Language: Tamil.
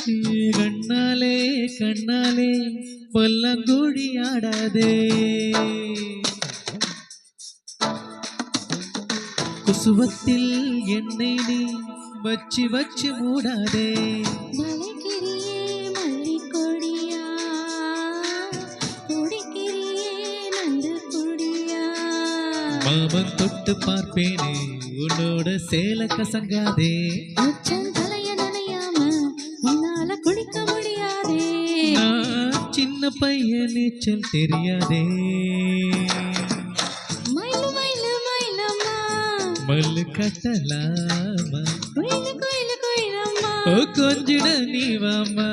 கண்ணாலே கண்ணாலே பல்லங்குழி ஆடாதே குசுவத்தில் என்னை நீ வச்சு வச்சு மூடாதே மாமன் தொட்டு பார்ப்பேனே உன்னோட சேல கசங்காதே குடிக்க முடியாதே நான் சின்ன பையன் நீச்சல் தெரியாதே மயிலு மயிலு மயிலம்மா மல்லு கட்டலாமா கோயிலு கோயிலு கோயிலம்மா கொஞ்சிட நீ வாமா